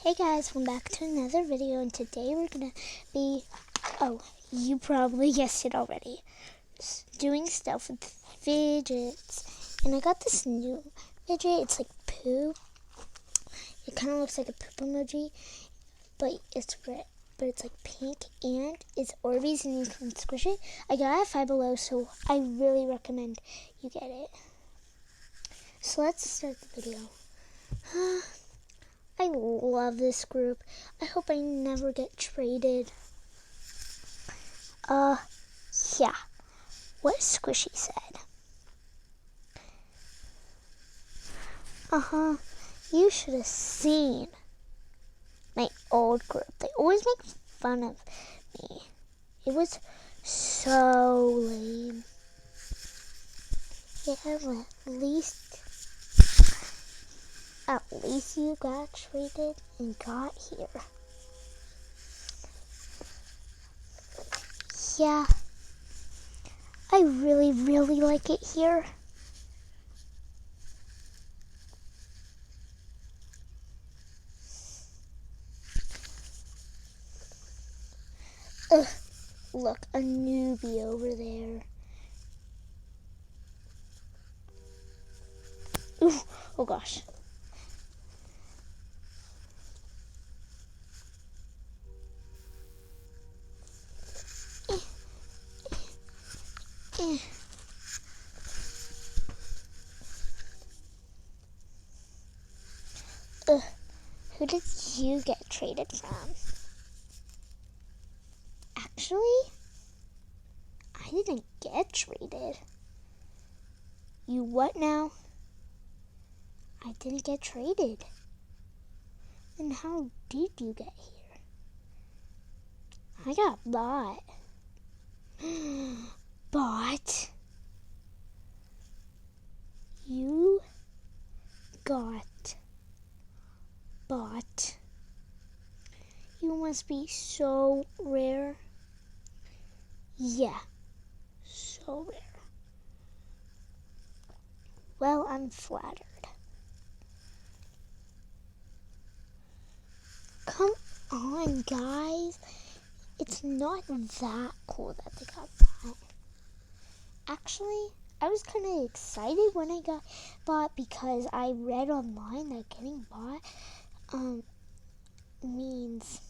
Hey guys, welcome back to another video, and today we're gonna be, you probably guessed it already, doing stuff with fidgets. And I got this new fidget. It's like poo. It kind of looks like a poop emoji, but it's red, but it's like pink, and it's Orbeez, and you can squish it. I got it at Five Below, so I really recommend you get it. So let's start the video. I love this group. I hope I never get traded. Yeah. What Squishy said. You should have seen my old group. They always make fun of me. It was so lame. Yeah, well, at least you got traded and got here. Yeah, I really like it here. Look, a newbie over there. Ooh, oh gosh. Who did you get traded from? Actually, I didn't get traded. You what now? I didn't get traded. Then how did you get here? I got bought. Bought? You got bought. You must be so rare. Yeah, so rare. Well, I'm flattered. Come on, guys. It's not that cool that they got bought. Actually, I was kind of excited when I got bought because I read online that getting bought means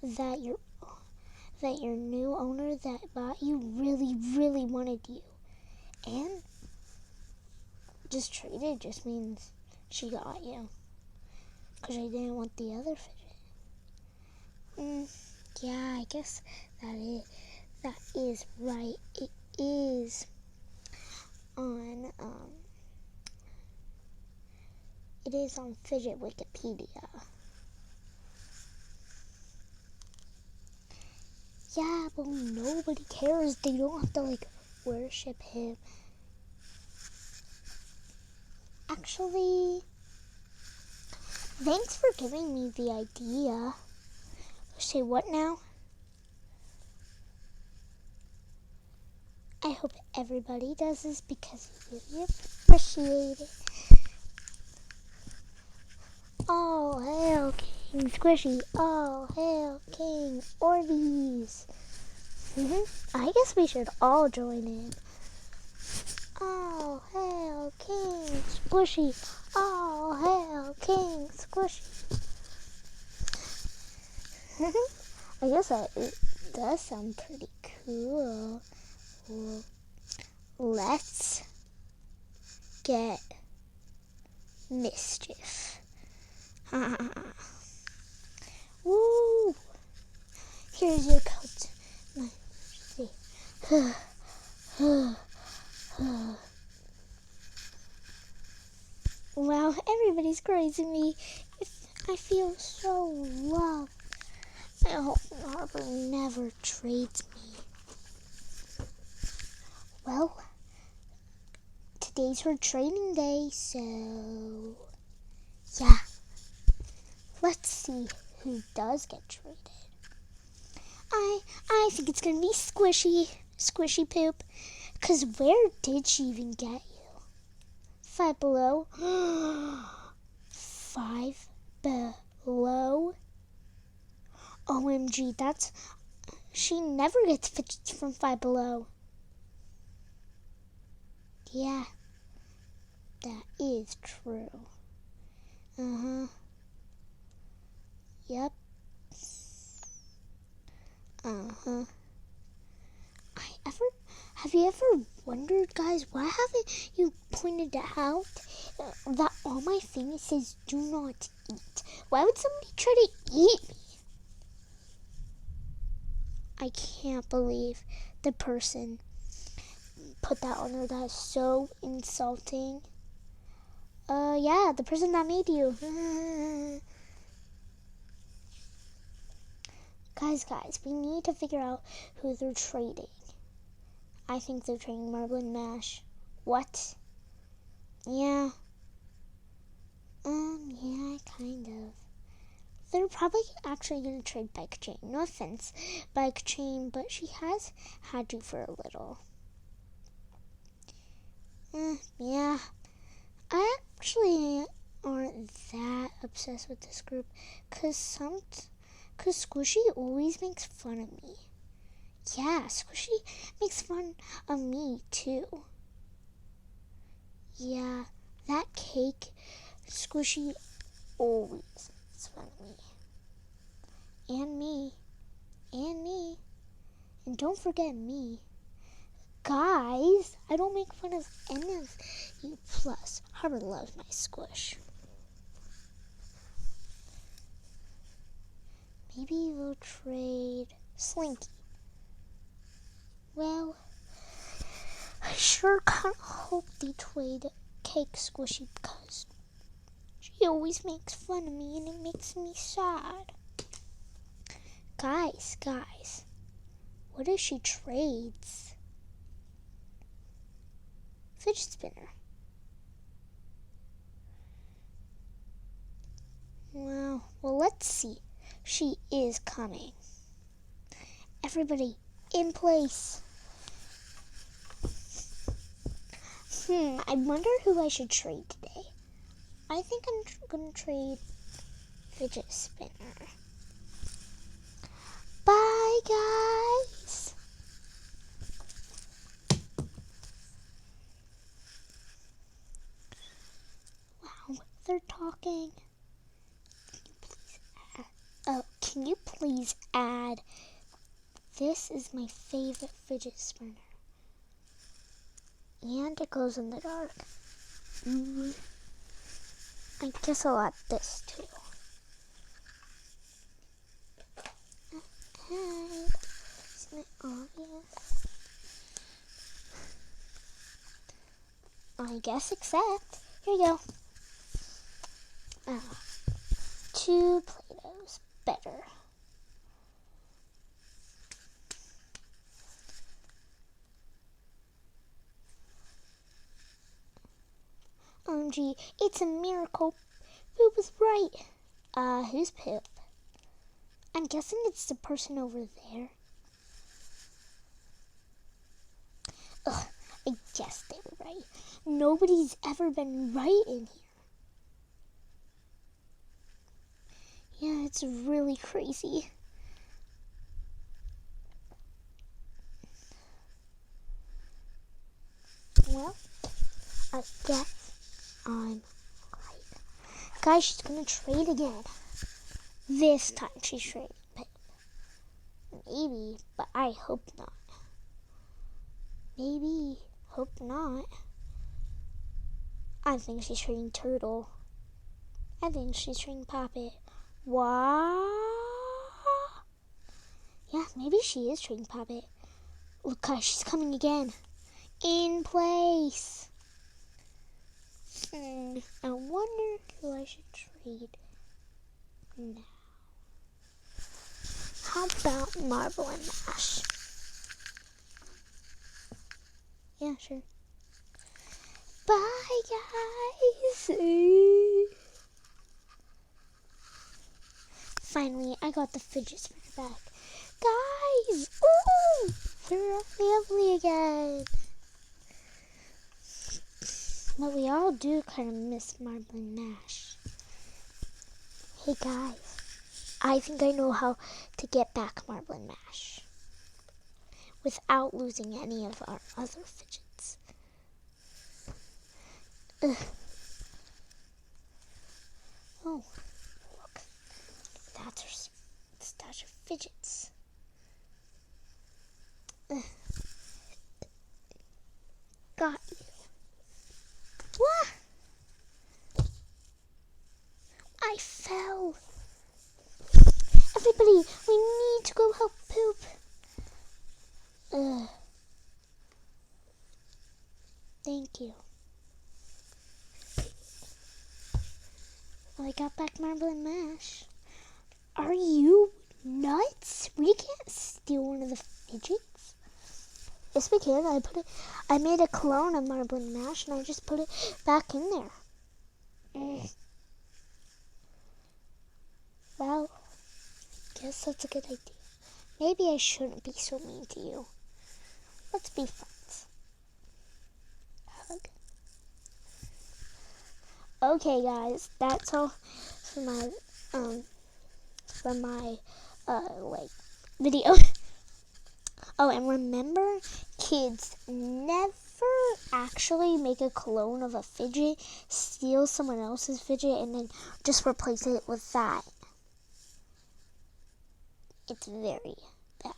that your new owner that bought you really wanted you. And just traded just means she got you. Because I didn't want the other fidget. Yeah, I guess that is right. It is on Fidget Wikipedia. Yeah, but nobody cares. They don't have to worship him. Actually, thanks for giving me the idea. Say what now? I hope everybody does this because we really appreciate it. All hail King Squishy. All hail King Orbeez. I guess we should all join in. All hail King Squishy. All hail King Squishy. I guess it does sound pretty cool. Well, let's get mischief. Woo! Here's your coat. Wow, everybody's praising me. I feel so loved. I hope Harper never trades me. Well, today's her trading day, so yeah. Let's see who does get traded. I think it's gonna be Squishy Poop. 'Cause where did she even get you? Five Below. Five Below. Below? OMG, she never gets fidgets from Five Below. Yeah, that is true. Yep. Have you ever wondered, guys, why haven't you pointed out that on my thing it says do not eat? Why would somebody try to eat me? I can't believe the person put that on there. That is so insulting. Yeah, the person that made you. Guys, we need to figure out who they're trading. I think they're trading Marble and Mash. What? Yeah. Yeah, kind of. They're probably actually going to trade Bike Chain. No offense, Bike Chain, but she has had you for a little. Yeah. I actually aren't that obsessed with this group because Squishy always makes fun of me. Yeah, Squishy makes fun of me too. Yeah, that cake, Squishy always makes fun of me. And me. And me. And don't forget me. Guys, I don't make fun of any of you. Plus, Harbor loves my squish. Maybe we'll trade Slinky. Well, I sure can't hope they trade Cake Squishy because she always makes fun of me and it makes me sad. Guys, what if she trades? Fidget spinner. Well, let's see. She is coming. Everybody in place. I wonder who I should trade today. I think I'm going to trade Fidget Spinner. Bye, guys. Wow, they're talking. Can you please add? This is my favorite fidget spinner. And it glows in the dark. I guess I'll add this too. Okay. Isn't it obvious? I guess except. Here you go. 2 Play-Dohs. Better. OMG, it's a miracle. Poop was right. Who's Poop? I'm guessing it's the person over there. Ugh, I guess they were right. Nobody's ever been right in here. Yeah, it's really crazy. Well, I guess I'm right. Guys, she's gonna trade again. This time she's trading Pip. Maybe, but I hope not. Maybe, hope not. I think she's trading Turtle. I think she's trading Poppet. What? Yeah, maybe she is trading Poppet. Look, guys, she's coming again. In place. I wonder who I should trade now. How about Marble and Mash? Yeah, sure. Bye, guys. Finally, I got the fidget spinner back. Guys, ooh, they're lovely again. But we all do kind of miss Marble and Mash. Hey guys, I think I know how to get back Marble and Mash without losing any of our other fidgets. Ugh. Oh, look, that's our fidgets. Ugh. Got you. What? I fell. Everybody, we need to go help Poop. Ugh. Thank you. Well, I got back Marble and Mash. Are you nuts? We can't steal one of the fidgets. Yes, we can. I made a clone of Marble and Mash, and I just put it back in there. Well, guess that's a good idea. Maybe I shouldn't be so mean to you. Let's be friends. Hug. Okay, guys, that's all for my video. Oh, and remember, kids, never actually make a clone of a fidget, steal someone else's fidget, and then just replace it with that. It's very bad.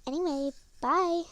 Anyway, bye.